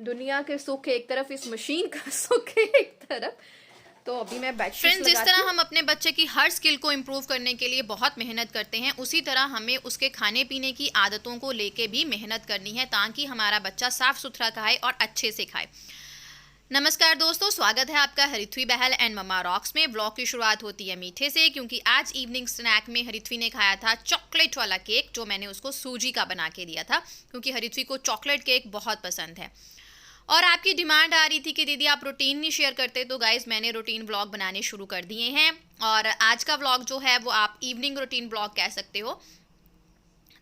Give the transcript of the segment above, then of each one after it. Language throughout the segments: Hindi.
दुनिया के सुख एक तरफ, इस मशीन का सुख एक तरफ। तो अभी मैं बेडशीट फ्रेंड्स, जिस तरह हम अपने बच्चे की हर स्किल को इम्प्रूव करने के लिए बहुत मेहनत करते हैं, उसी तरह हमें उसके खाने पीने की आदतों को लेके भी मेहनत करनी है ताकि हमारा बच्चा साफ सुथरा खाए और अच्छे से खाए। नमस्कार दोस्तों, स्वागत है आपका हरिथ्वी बहल एंड मम्मा रॉक्स में। व्लॉग की शुरुआत होती है मीठे से, क्योंकि आज इवनिंग स्नैक में हरिथ्वी ने खाया था चॉकलेट वाला केक, जो मैंने उसको सूजी का बना के दिया था, क्योंकि हरिथ्वी को चॉकलेट केक बहुत पसंद है। और आपकी डिमांड आ रही थी कि दीदी आप रूटीन नहीं शेयर करते, तो गाइज मैंने रूटीन व्लॉग बनाने शुरू कर दिए हैं। और आज का व्लॉग जो है वो आप इवनिंग रूटीन व्लॉग कह सकते हो।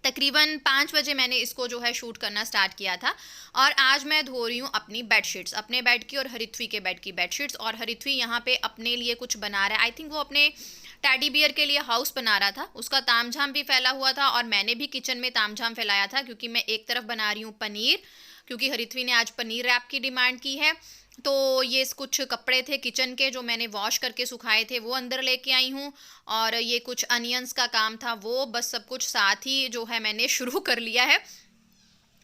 तकरीबन 5 बजे मैंने इसको जो है शूट करना स्टार्ट किया था। और आज मैं धो रही हूँ अपनी बेडशीट्स, अपने बेड की और हरिथ्वी के बेड की बेडशीट्स। और हरिथ्वी यहाँ पे अपने लिए कुछ बना रहा है। आई थिंक वो अपने टैडी बियर के लिए हाउस बना रहा था, उसका तामझाम भी फैला हुआ था और मैंने भी किचन में तामझाम फैलाया था, क्योंकि मैं एक तरफ बना रही हूँ पनीर, क्योंकि हरिथ्वी ने आज पनीर रैप की डिमांड की है। तो ये कुछ कपड़े थे किचन के जो मैंने वॉश करके सुखाए थे, वो अंदर लेके आई हूँ। और ये कुछ अनियंस का काम था, वो बस सब कुछ साथ ही जो है मैंने शुरू कर लिया है,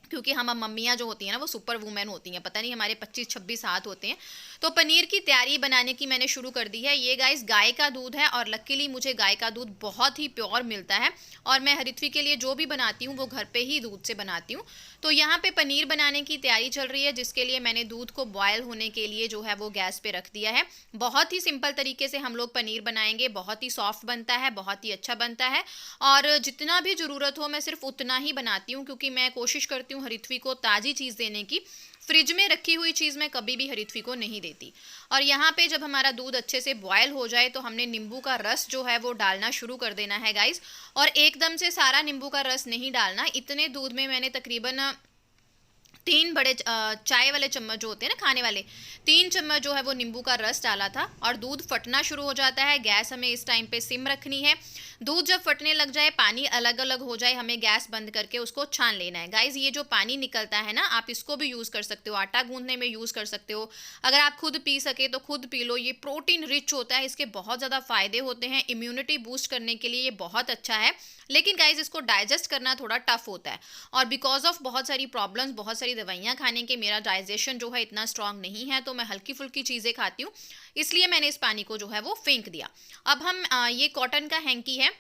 क्योंकि हम मम्मियाँ जो होती हैं ना वो सुपर वुमेन होती हैं, पता नहीं हमारे 25-26 हाथ होते हैं। तो पनीर की तैयारी बनाने की मैंने शुरू कर दी है। ये गाइस गाय का दूध है और लकीली मुझे गाय का दूध बहुत ही प्योर मिलता है। और मैं हरिथ्वी के लिए जो भी बनाती हूँ वो घर पे ही दूध से बनाती हूँ। तो यहाँ पे पनीर बनाने की तैयारी चल रही है, जिसके लिए मैंने दूध को बॉयल होने के लिए जो है वो गैस पे रख दिया है। बहुत ही सिंपल तरीके से हम लोग पनीर बनाएंगे, बहुत ही सॉफ्ट बनता है, बहुत ही अच्छा बनता है। और जितना भी ज़रूरत हो मैं सिर्फ उतना ही बनाती हूँ, क्योंकि मैं कोशिश करती हूँ हरिथ्वी को ताज़ी चीज़ देने की। फ्रिज में रखी हुई चीज़ मैं कभी भी हरिथ्वी को नहीं देती। और यहाँ पे जब हमारा दूध अच्छे से बॉयल हो जाए तो हमने नींबू का रस जो है वो डालना शुरू कर देना है गाइस। और एकदम से सारा नींबू का रस नहीं डालना। इतने दूध में मैंने तकरीबन 3 बड़े चाय वाले चम्मच जो होते हैं ना खाने वाले, 3 चम्मच जो है वो नींबू का रस डाला था। और दूध फटना शुरू हो जाता है। गैस हमें इस टाइम पे सिम रखनी है। दूध जब फटने लग जाए, पानी अलग अलग हो जाए, हमें गैस बंद करके उसको छान लेना है। गाइज ये जो पानी निकलता है ना, आप इसको भी यूज़ कर सकते हो, आटा गूंदने में यूज़ कर सकते हो। अगर आप खुद पी सके तो खुद पी लो। ये प्रोटीन रिच होता है, इसके बहुत ज़्यादा फायदे होते हैं। इम्यूनिटी बूस्ट करने के लिए ये बहुत अच्छा है। लेकिन गाइज इसको डाइजेस्ट करना थोड़ा टफ होता है। और बिकॉज ऑफ बहुत सारी प्रॉब्लम्स, बहुत सारी दवाइयाँ खाने के, मेरा डाइजेशन जो है इतना स्ट्रांग नहीं है, तो मैं हल्की फुल्की चीज़ें खाती हूँ। इसलिए मैंने इस पानी को जो है वो फेंक दिया। अब हम ये कॉटन का हैंकी है,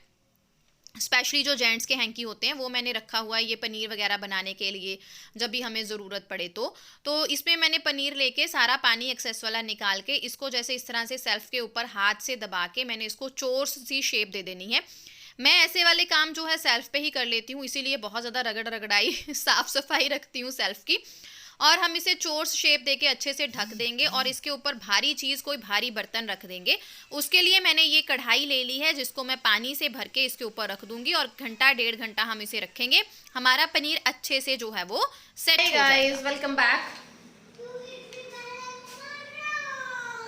स्पेशली जो जेंट्स के हैंकी होते हैं, वो मैंने रखा हुआ है ये पनीर वगैरह बनाने के लिए, जब भी हमें ज़रूरत पड़े तो इसमें मैंने पनीर लेके सारा पानी एक्सेस वाला निकाल के इसको जैसे इस तरह से सेल्फ के ऊपर हाथ से दबा के मैंने इसको चोर्स सी शेप दे देनी है। मैं ऐसे वाले काम जो है सेल्फ पे ही कर लेती हूँ, इसीलिए बहुत ज़्यादा रगड़ रगड़ाई साफ़ सफाई रखती हूँ सेल्फ की। और हम इसे चोर्स शेप देके अच्छे से ढक देंगे और इसके ऊपर भारी चीज़, कोई भारी बर्तन रख देंगे। उसके लिए मैंने ये कढ़ाई ले ली है, जिसको मैं पानी से भर के इसके ऊपर रख दूंगी और घंटा 1.5 घंटा हम इसे रखेंगे। हमारा पनीर अच्छे से जो है वो सेट हो जाएगा। Welcome back.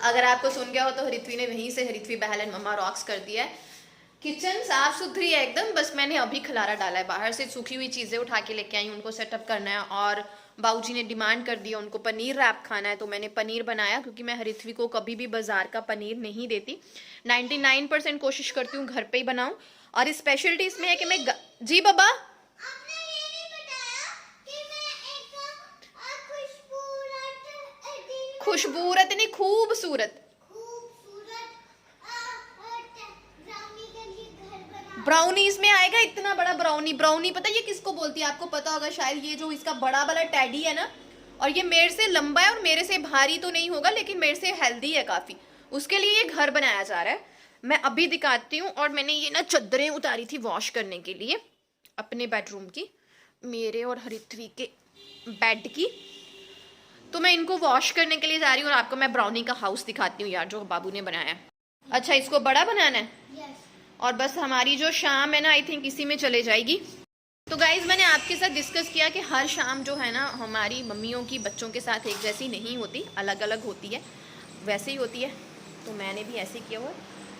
अगर आपको सुन गया हो तो हरिथ्वी ने वहीं से हरिथ्वी बहल एंड मम्मा रॉक्स कर दिया है। किचन साफ सुथरी है एकदम, बस मैंने अभी खलारा डाला है। बाहर से सूखी हुई चीज़ें उठा के लेके आई, उनको सेटअप करना है। और बाबूजी ने डिमांड कर दिया, उनको पनीर रैप खाना है, तो मैंने पनीर बनाया, क्योंकि मैं हरिथ्वी को कभी भी बाजार का पनीर नहीं देती। 99% कोशिश करती हूँ घर पे ही बनाऊँ। और स्पेशलिटी इसमें है कि मैं जी बाबा, खुशबूरत नहीं, खूबसूरत ब्राउनी इसमें आएगा। इतना बड़ा ब्राउनी, ब्राउनी पता है ये किसको बोलती है? आपको पता होगा शायद, ये जो इसका बड़ा वाला टैडी है ना, और ये मेरे से लंबा है और मेरे से भारी तो नहीं होगा, लेकिन मेरे से हेल्दी है काफ़ी। उसके लिए ये घर बनाया जा रहा है। मैं अभी दिखाती हूँ। और मैंने ये ना चादरें उतारी थी वॉश करने के लिए, अपने बेडरूम की, मेरे और हरिथ्वी के बेड की। तो मैं इनको वॉश करने के लिए जा रही हूँ। और आपको मैं ब्राउनी का हाउस दिखाती हूँ यार, जो बाबू ने बनाया है। अच्छा, इसको बड़ा बनाना है। और बस हमारी जो शाम है ना, आई थिंक इसी में चले जाएगी। तो गाइज मैंने आपके साथ डिस्कस किया कि हर शाम जो है ना हमारी मम्मियों की बच्चों के साथ एक जैसी नहीं होती, अलग अलग होती है, वैसे ही होती है। तो मैंने भी ऐसे किया हुआ।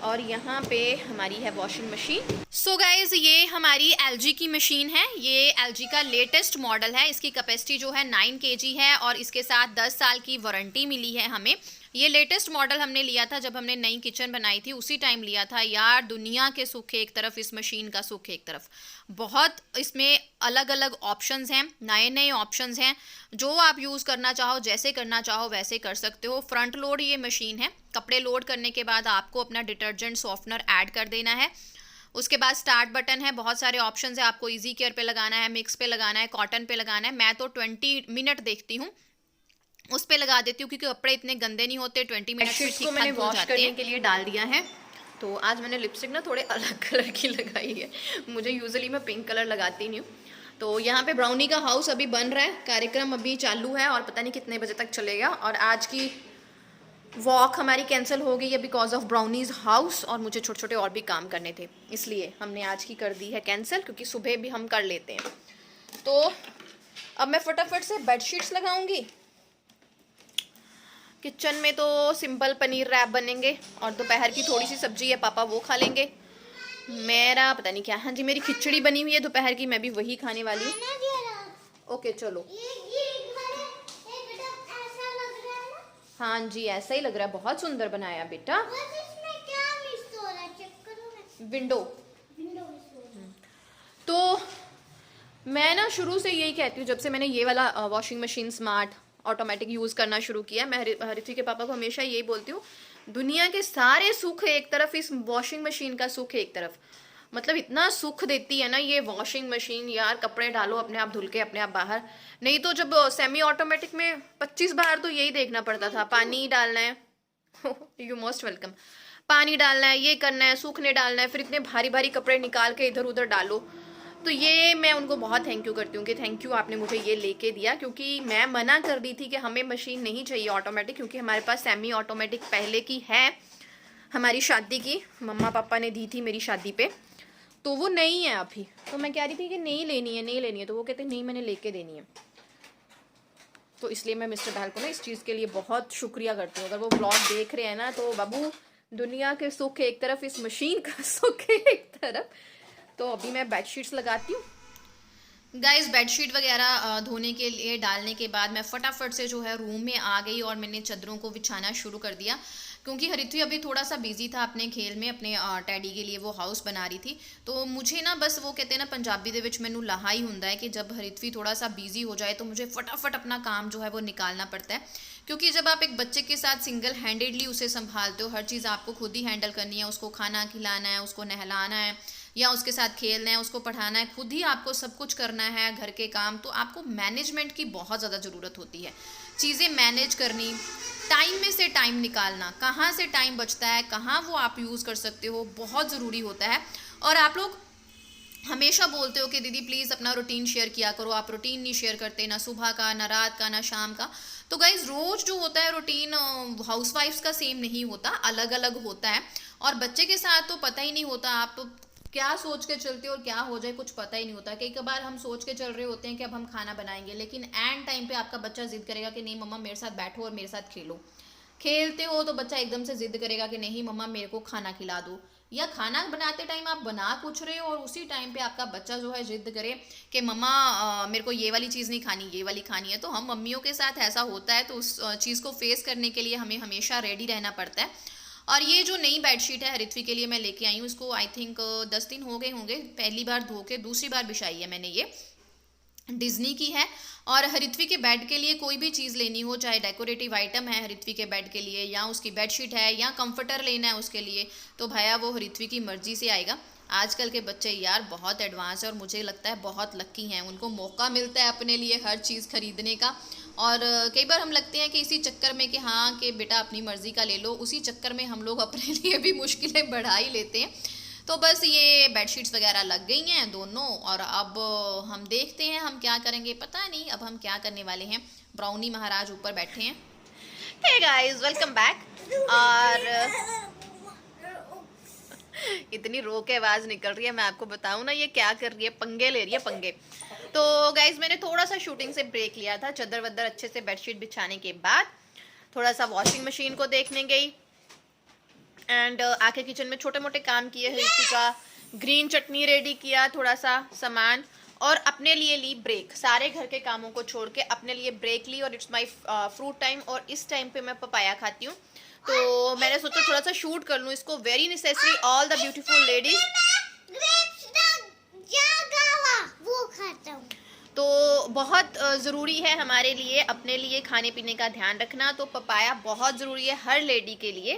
और यहाँ पे हमारी है वॉशिंग मशीन। सो गाइज ये हमारी LG की मशीन है। ये LG का लेटेस्ट मॉडल है। इसकी कैपेसिटी जो है 9 kg है और इसके साथ 10 साल की वारंटी मिली है हमें। ये लेटेस्ट मॉडल हमने लिया था जब हमने नई किचन बनाई थी, उसी टाइम लिया था यार। दुनिया के सुख एक तरफ, इस मशीन का सुख एक तरफ। बहुत इसमें अलग अलग ऑप्शंस हैं, नए नए ऑप्शंस हैं। जो आप यूज़ करना चाहो, जैसे करना चाहो वैसे कर सकते हो। फ्रंट लोड ये मशीन है, कपड़े लोड करने के बाद आपको अपना डिटर्जेंट सॉफ्टनर ऐड कर देना है। उसके बाद स्टार्ट बटन है, बहुत सारे ऑप्शंस है, आपको इजी केयर पे लगाना है, मिक्स पे लगाना है, कॉटन पे लगाना है। मैं तो 20 मिनट देखती हूँ, उस पे लगा देती हूँ, क्योंकि कपड़े इतने गंदे नहीं होते, 20 मिनट में बेडशीट्स को मैंने वॉश करने के लिए डाल दिया है। तो आज मैंने लिपस्टिक ना थोड़े अलग कलर की लगाई है, मुझे यूजुअली मैं पिंक कलर लगाती नहीं हूँ। तो यहाँ पे ब्राउनी का हाउस अभी बन रहा है, कार्यक्रम अभी चालू है और पता नहीं कितने बजे तक चलेगा। और आज की वॉक हमारी कैंसिल हो गई है बिकॉज ऑफ ब्राउनीज हाउस, और मुझे छोटे छोटे और भी काम करने थे, इसलिए हमने आज की कर दी है कैंसिल, क्योंकि सुबह भी हम कर लेते हैं। तो अब मैं फटाफट से बेडशीट्स लगाऊंगी। किचन में तो सिंपल पनीर रैप बनेंगे और दोपहर की थोड़ी सी सब्जी है, पापा वो खा लेंगे। मेरा पता नहीं क्या, हाँ जी मेरी खिचड़ी बनी हुई है दोपहर की, मैं भी वही खाने वाली हूँ। ओके चलो। हाँ जी ऐसा ही लग रहा है, बहुत सुंदर बनाया बेटा। विंडो। तो मैं ना शुरू से यही कहती हूँ, जब से मैंने ये वाला washing machine smart automatic use करना शुरू किया, मैं हरिथी के पापा को हमेशा यही बोलती हूँ, दुनिया के सारे सुख एक तरफ, इस वॉशिंग मशीन का सुख एक तरफ। मतलब इतना सुख देती है ना ये वॉशिंग मशीन यार, कपड़े डालो अपने आप धुल के अपने आप बाहर। नहीं तो जब सेमी ऑटोमेटिक में 25 बार तो यही देखना पड़ता था, पानी डालना है यू मोस्ट वेलकम, पानी डालना है, ये करना है, सूखने डालना है, फिर इतने भारी भारी कपड़े निकाल के इधर उधर डालो। तो ये मैं उनको बहुत थैंक यू करती हूँ कि थैंक यू आपने मुझे ये लेके दिया, क्योंकि मैं मना कर दी थी कि हमें मशीन नहीं चाहिए ऑटोमेटिक, क्योंकि हमारे पास सेमी ऑटोमेटिक पहले की है, हमारी शादी की मम्मा पापा ने दी थी मेरी शादी पे, तो वो नहीं है अभी। तो मैं कह रही थी कि नहीं लेनी है नहीं लेनी है, तो वो कहते नहीं मैंने लेके देनी है। तो इसलिए मैं मिस्टर बहल को ना इस चीज़ के लिए बहुत शुक्रिया करती हूँ। अगर वो ब्लॉग देख रहे हैं ना, तो बाबू दुनिया के सुख एक तरफ, इस मशीन का सुख एक तरफ। तो अभी मैं बेडशीट्स लगाती हूँ। गाइस बेडशीट वगैरह धोने के लिए डालने के बाद मैं फटाफट से जो है रूम में आ गई और मैंने चादरों को बिछाना शुरू कर दिया, क्योंकि हरिथी अभी थोड़ा सा बिजी था अपने खेल में, अपने टैडी के लिए वो हाउस बना रही थी। तो मुझे ना बस वो कहते हैं ना पंजाबी दे विच मैनू लाहा ही हुंदा है कि जब हरिथी थोड़ा सा बिजी हो जाए तो मुझे फटाफट अपना काम जो है वो निकालना पड़ता है, क्योंकि जब आप एक बच्चे के साथ सिंगल हैंडेडली उसे संभालते हो, हर चीज़ आपको खुद ही हैंडल करनी है, उसको खाना खिलाना है, उसको नहलाना है या उसके साथ खेलना है, उसको पढ़ाना है, खुद ही आपको सब कुछ करना है घर के काम, तो आपको मैनेजमेंट की बहुत ज़्यादा ज़रूरत होती है। चीज़ें मैनेज करनी, टाइम में से टाइम निकालना, कहाँ से टाइम बचता है, कहाँ वो आप यूज़ कर सकते हो, बहुत ज़रूरी होता है। और आप लोग हमेशा बोलते हो कि दीदी प्लीज़ अपना रूटीन शेयर किया करो, आप रूटीन नहीं शेयर करते, ना सुबह का, ना रात का, ना शाम का। तो गाइज रोज़ जो होता है रूटीन हाउसवाइफ्स का सेम नहीं होता, अलग अलग होता है। और बच्चे के साथ तो पता ही नहीं होता आप क्या सोच के चलते हो और क्या हो जाए कुछ पता ही नहीं होता। कई बार हम सोच के चल रहे होते हैं कि अब हम खाना बनाएंगे, लेकिन एंड टाइम पे आपका बच्चा जिद करेगा कि नहीं मम्मा मेरे साथ बैठो और मेरे साथ खेलो। खेलते हो तो बच्चा एकदम से जिद करेगा कि नहीं मम्मा मेरे को खाना खिला दो, या खाना बनाते टाइम आप बना कुछ रहे हो और उसी टाइम पे आपका बच्चा जो है जिद करे कि मम्मा मेरे को ये वाली चीज़ नहीं खानी, ये वाली खानी है। तो हम मम्मियों के साथ ऐसा होता है, तो उस चीज़ को फेस करने के लिए हमें हमेशा रेडी रहना पड़ता है। और ये जो नई बेडशीट है हरिथवी के लिए मैं लेके आई हूँ, इसको आई थिंक 10 दिन हो गए होंगे, पहली बार धो के दूसरी बार बिछाई है मैंने। ये डिज्नी की है। और हरिथवी के बेड के लिए कोई भी चीज़ लेनी हो, चाहे डेकोरेटिव आइटम है हरिथवी के बेड के लिए, या उसकी बेडशीट है, या कंफर्टर लेना है उसके लिए, तो भैया वो हरिथवी की मर्जी से आएगा। आजकल के बच्चे यार बहुत एडवांस है और मुझे लगता है बहुत लक्की हैं, उनको मौका मिलता है अपने लिए हर चीज़ खरीदने का। और कई बार हम लगते हैं कि इसी चक्कर में कि हाँ कि बेटा अपनी मर्ज़ी का ले लो, उसी चक्कर में हम लोग अपने लिए भी मुश्किलें बढ़ा ही लेते हैं। तो बस ये बेडशीट्स वगैरह लग गई हैं दोनों, और अब हम देखते हैं हम क्या करेंगे, पता नहीं अब हम क्या करने वाले हैं। ब्राउनी महाराज ऊपर बैठे हैं। Hey guys welcome back. और इतनी रो के आवाज निकल रही है, मैं आपको बताऊं ना ये क्या कर रही है, पंगे ले रही है पंगे। तो गाइस मैंने थोड़ा सा शूटिंग से ब्रेक लिया था, चादर वदर अच्छे से बेडशीट बिछाने के बाद थोड़ा सा वॉशिंग मशीन को देखने गई, एंड आके किचन में छोटे मोटे काम किए, हल्दी का ग्रीन चटनी रेडी किया, थोड़ा सा सामान, और अपने लिए ली ब्रेक, सारे घर के कामों को छोड़ के अपने लिए ब्रेक ली, और इट्स माय फ्रूट टाइम, और इस टाइम पे मैं पपाया खाती हूँ। तो मैंने सोचा थोड़ा सा शूट कर लूँ इसको। Very necessary all the beautiful ladies. वो खाता हूँ। तो बहुत ज़रूरी है हमारे लिए अपने लिए खाने पीने का ध्यान रखना। तो पपाया बहुत ज़रूरी है हर लेडी के लिए,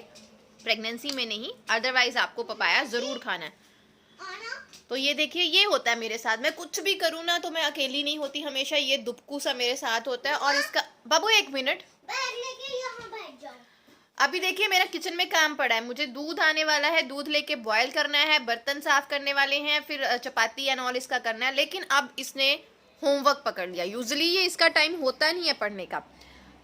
प्रेगनेंसी में नहीं, अदरवाइज आपको पपाया ज़रूर खाना है। तो ये देखिए, ये होता है मेरे साथ, मैं कुछ भी करूँ ना तो मैं अकेली नहीं होती, हमेशा ये दुबकू सा मेरे साथ होता है। और इसका बाबू 1 मिनट बैग लेके यहाँ बैठ जाओ। अभी देखिए मेरा किचन में काम पड़ा है, मुझे दूध आने वाला है, दूध लेके बॉयल करना है, बर्तन साफ करने वाले हैं, फिर चपाती एंड ऑल इसका करना है। लेकिन अब इसने होमवर्क पकड़ लिया। यूजुअली ये इसका टाइम होता नहीं है पढ़ने का।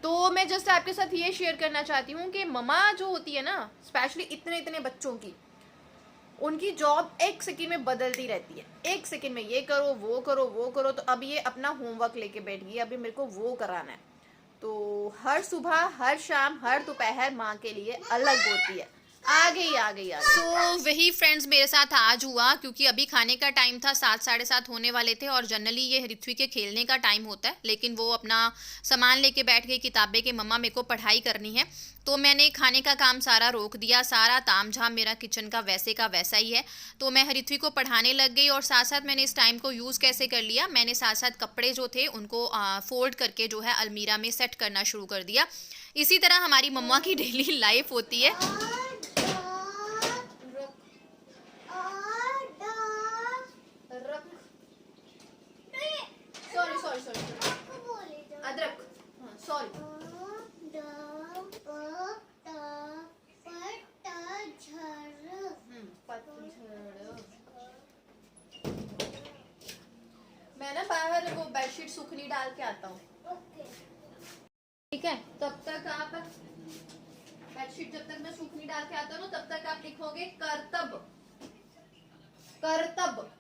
तो मैं जस्ट आपके साथ ये शेयर करना चाहती हूँ कि ममा जो होती है ना, स्पेशली इतने इतने बच्चों की, उनकी जॉब 1 सेकंड में बदलती रहती है। 1 सेकंड में ये करो वो करो वो करो। तो अब ये अपना होमवर्क लेके बैठ गई, अभी मेरे को वो कराना है। तो हर सुबह, हर शाम, हर दोपहर माँ के लिए अलग होती है। आ गई आ गई आ गई। तो वही फ्रेंड्स मेरे साथ आज हुआ, क्योंकि अभी खाने का टाइम था, 7 साढ़े 7 होने वाले थे, और जनरली ये ऋत्वी के खेलने का टाइम होता है, लेकिन वो अपना सामान लेके बैठ गई किताबें कि मम्मा मेरे को पढ़ाई करनी है। तो मैंने खाने का काम सारा रोक दिया, सारा तामझाम मेरा किचन का वैसा ही है। तो मैं ऋत्वी को पढ़ाने लग गई, और साथ साथ मैंने इस टाइम को यूज़ कैसे कर लिया, मैंने साथ साथ कपड़े जो थे उनको फोल्ड करके जो है अलमीरा में सेट करना शुरू कर दिया। इसी तरह हमारी मम्मा की डेली लाइफ होती है। अदरक, सॉरी। मैं ना बाहर वो बेडशीट सूखनी डाल के आता हूँ, ठीक है? तब तक आप बेडशीट, जब तक मैं सूखनी डाल के आता हूँ तब तक आप लिखोगे करतब, करतब।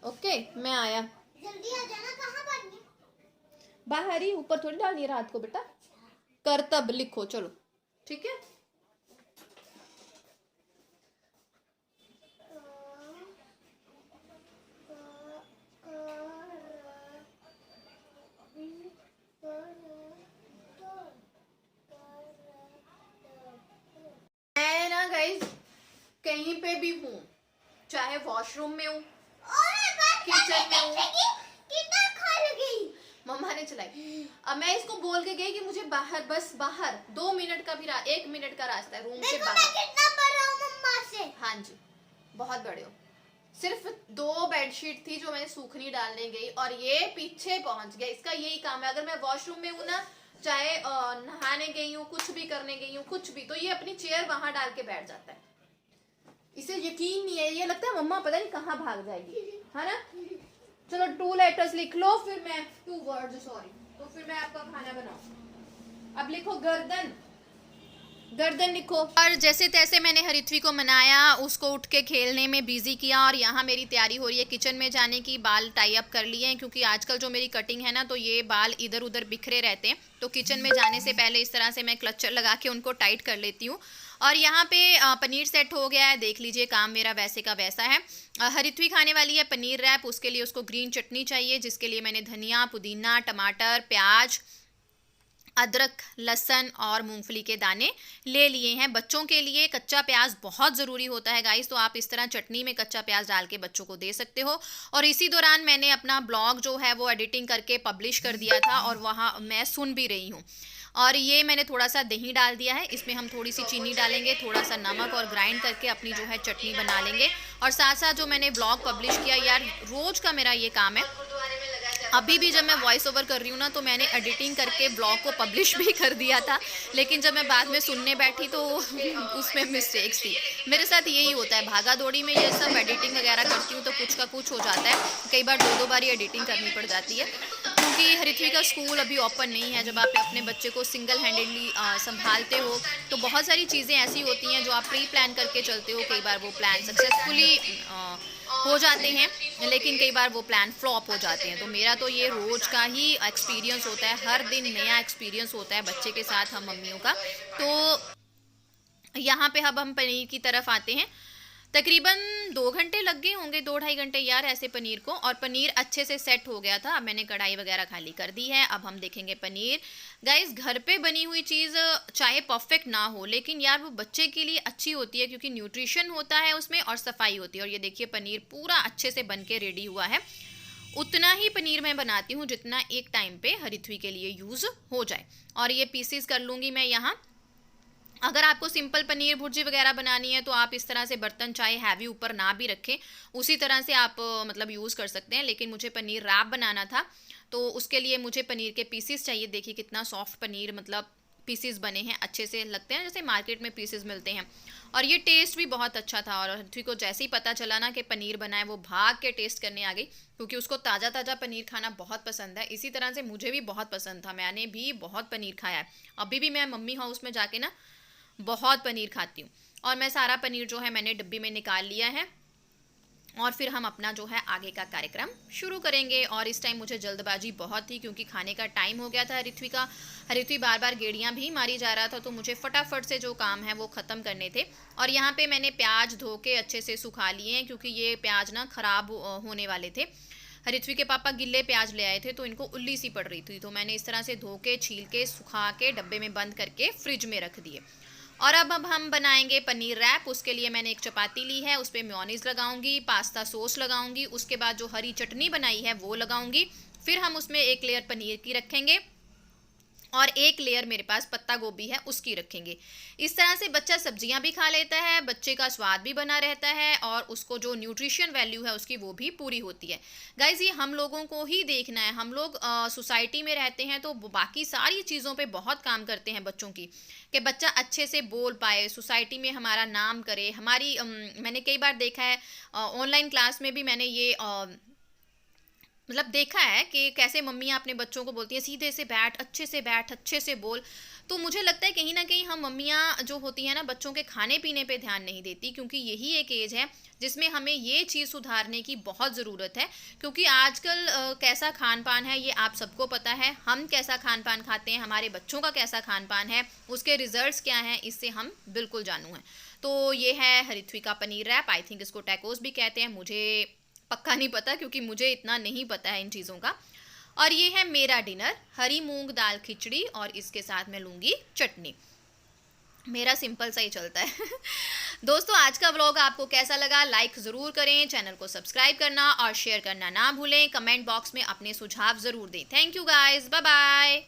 ओके, मैं आया। जल्दी आ जाना। कहाँ पढ़नी? बाहर ही, ऊपर थोड़ी डालनी है रात को बेटा। करतब लिखो, चलो ठीक है। मैं ना गाइस कहीं पे भी हूँ, चाहे वॉशरूम में हूँ, किचन में हूँ, मम्मा ने चलाई। अब मैं इसको बोल के गई कि मुझे बाहर, बस बाहर 2 मिनट का भी 1 मिनट का रास्ता है रूम से बाहर। मैं कितना बड़ा हूँ मम्मा से। हाँ जी, बहुत बड़े हो। सिर्फ 2 बेडशीट थी जो मैंने सूखनी डालने गई, और ये पीछे पहुंच गया। इसका यही काम है, अगर मैं वॉशरूम में हूँ ना, चाहे नहाने गई हूँ, कुछ भी करने गई हूँ, कुछ भी, तो ये अपनी चेयर वहां डाल के बैठ जाता है। इसे यकीन नहीं है, ये लगता है मम्मा पता नहीं कहाँ भाग जाएगी, है ना? चलो 2 लेटर्स लिख लो, फिर मैं 2 वर्ड्स, सॉरी, तो फिर मैं आपका खाना बनाऊं। अब लिखो गर्दन, गर्दन लिखो। और जैसे तैसे मैंने हरित्वी को मनाया, उसको उठ के खेलने में बिजी किया, और यहाँ मेरी तैयारी हो रही है किचन में जाने की। बाल टाई अप कर लिए हैं, क्योंकि आजकल जो मेरी कटिंग है ना, तो ये बाल इधर उधर बिखरे रहते हैं। तो किचन में जाने से पहले इस तरह से मैं क्लचर लगा के उनको टाइट कर लेती हूँ। और यहाँ पे पनीर सेट हो गया है, देख लीजिए काम मेरा वैसे का वैसा है। हरित्वी खाने वाली है पनीर रैप, उसके लिए उसको ग्रीन चटनी चाहिए, जिसके लिए मैंने धनिया, पुदीना, टमाटर, प्याज, अदरक, लहसुन और मूंगफली के दाने ले लिए हैं। बच्चों के लिए कच्चा प्याज बहुत ज़रूरी होता है गाइस, तो आप इस तरह चटनी में कच्चा प्याज डाल के बच्चों को दे सकते हो। और इसी दौरान मैंने अपना ब्लॉग जो है वो एडिटिंग करके पब्लिश कर दिया था, और वहाँ मैं सुन भी रही हूँ। और ये मैंने थोड़ा सा दही डाल दिया है, इसमें हम थोड़ी सी चीनी डालेंगे, थोड़ा सा नमक, और ग्राइंड करके अपनी जो है चटनी बना लेंगे। और साथ साथ जो मैंने ब्लॉग पब्लिश किया, यार रोज़ का मेरा ये काम है। अभी भी जब मैं वॉइस ओवर कर रही हूँ ना, तो मैंने एडिटिंग करके ब्लॉग को पब्लिश भी कर दिया था, लेकिन जब मैं बाद में सुनने बैठी तो उसमें मिस्टेक्स थी। मेरे साथ यही होता है, भागा दौड़ी में ये सब एडिटिंग वगैरह करती हूँ तो कुछ का कुछ हो जाता है। कई बार 2-2 बार एडिटिंग करनी पड़ जाती है, क्योंकि हरित्वी का स्कूल अभी ओपन नहीं है। जब आप अपने बच्चे को सिंगल हैंडेडली संभालते हो तो बहुत सारी चीज़ें ऐसी होती हैं जो आप प्री प्लान करके चलते हो। कई बार वो प्लान सक्सेसफुली हो जाते हैं, लेकिन कई बार वो प्लान फ्लॉप हो जाते हैं। तो मेरा तो ये रोज़ का ही एक्सपीरियंस होता है, हर दिन नया एक्सपीरियंस होता है बच्चे के साथ हम मम्मियों का। तो यहाँ पे अब हम पनीर की तरफ आते हैं। तकरीबन 2 घंटे लग गए होंगे, 2 ढाई घंटे यार ऐसे पनीर को। और पनीर अच्छे से सेट हो गया था। अब मैंने कढ़ाई वगैरह खाली कर दी है। अब हम देखेंगे पनीर। गाइस, घर पे बनी हुई चीज़ चाहे परफेक्ट ना हो, लेकिन यार वो बच्चे के लिए अच्छी होती है, क्योंकि न्यूट्रिशन होता है उसमें और सफाई होती है। और ये देखिए पनीर पूरा अच्छे से बन के रेडी हुआ है। उतना ही पनीर मैं बनाती हूँ जितना एक टाइम पे हरिथ्वी के लिए यूज़ हो जाए। और ये पीसेस कर लूँगी मैं यहाँ। अगर आपको सिंपल पनीर भुर्जी वगैरह बनानी है तो आप इस तरह से बर्तन चाहे हैवी ऊपर ना भी रखें, उसी तरह से आप मतलब यूज़ कर सकते हैं। लेकिन मुझे पनीर रैप बनाना था, तो उसके लिए मुझे पनीर के पीसेस चाहिए। देखिए कितना सॉफ्ट पनीर, मतलब पीसेस बने हैं, अच्छे से लगते हैं जैसे मार्केट में पीसेस मिलते हैं। और ये टेस्ट भी बहुत अच्छा था। और हृथ्वी को जैसे ही पता चला ना कि पनीर बना है, वो भाग के टेस्ट करने आ गई, क्योंकि उसको ताज़ा ताज़ा पनीर खाना बहुत पसंद है। इसी तरह से मुझे भी बहुत पसंद था, मैंने भी बहुत पनीर खाया है। अभी भी मैं मम्मी हाउस में जाके ना बहुत पनीर खाती हूँ। और मैं सारा पनीर जो है मैंने डिब्बी में निकाल लिया है। और फिर हम अपना जो है आगे का कार्यक्रम शुरू करेंगे। और इस टाइम मुझे जल्दबाजी बहुत थी, क्योंकि खाने का टाइम हो गया था हरिथ्वी का। हरिथ्वी बार बार गेड़ियाँ भी मारी जा रहा था, तो मुझे फटाफट से जो काम है वो ख़त्म करने थे। और यहाँ पे मैंने प्याज धो के अच्छे से सुखा लिए हैं, क्योंकि ये प्याज ना ख़राब होने वाले थे। हरिथ्वी के पापा गिल्ले प्याज ले आए थे, तो इनको उल्ली सी पड़ रही थी, तो मैंने इस तरह से धो के छील के सुखा के डब्बे में बंद करके फ्रिज में रख दिए। और अब हम बनाएंगे पनीर रैप। उसके लिए मैंने एक चपाती ली है, उस पर मेयोनीज लगाऊंगी, पास्ता सॉस लगाऊंगी, उसके बाद जो हरी चटनी बनाई है वो लगाऊंगी। फिर हम उसमें एक लेयर पनीर की रखेंगे और एक लेयर मेरे पास पत्ता गोभी है उसकी रखेंगे। इस तरह से बच्चा सब्जियां भी खा लेता है, बच्चे का स्वाद भी बना रहता है, और उसको जो न्यूट्रिशन वैल्यू है उसकी वो भी पूरी होती है। गाइज, ये हम लोगों को ही देखना है। हम लोग सोसाइटी में रहते हैं, तो बाकी सारी चीज़ों पे बहुत काम करते हैं बच्चों की, कि बच्चा अच्छे से बोल पाए, सोसाइटी में हमारा नाम करे। हमारी मैंने कई बार देखा है ऑनलाइन क्लास में भी, मैंने ये मतलब देखा है कि कैसे मम्मियाँ अपने बच्चों को बोलती हैं सीधे से बैठ, अच्छे से बोल। तो मुझे लगता है कहीं ना कहीं हम मम्मियाँ जो होती हैं ना, बच्चों के खाने पीने पे ध्यान नहीं देती, क्योंकि यही एक एज है जिसमें हमें ये चीज़ सुधारने की बहुत ज़रूरत है। क्योंकि आजकल कैसा खान पान है ये आप सबको पता है। हम कैसा खान पान खाते हैं, हमारे बच्चों का कैसा खान पान है, उसके रिजल्ट्स क्या हैं, इससे हम बिल्कुल जानू हैं। तो ये है हरिथ्वी का पनीर रैप। आई थिंक इसको टैकोस भी कहते हैं, मुझे पक्का नहीं पता, क्योंकि मुझे इतना नहीं पता है इन चीज़ों का। और ये है मेरा डिनर, हरी मूंग दाल खिचड़ी, और इसके साथ मैं लूँगी चटनी। मेरा सिंपल सा ही चलता है। दोस्तों, आज का व्लॉग आपको कैसा लगा, लाइक ज़रूर करें, चैनल को सब्सक्राइब करना और शेयर करना ना भूलें, कमेंट बॉक्स में अपने सुझाव ज़रूर दें। Thank you guys, bye bye.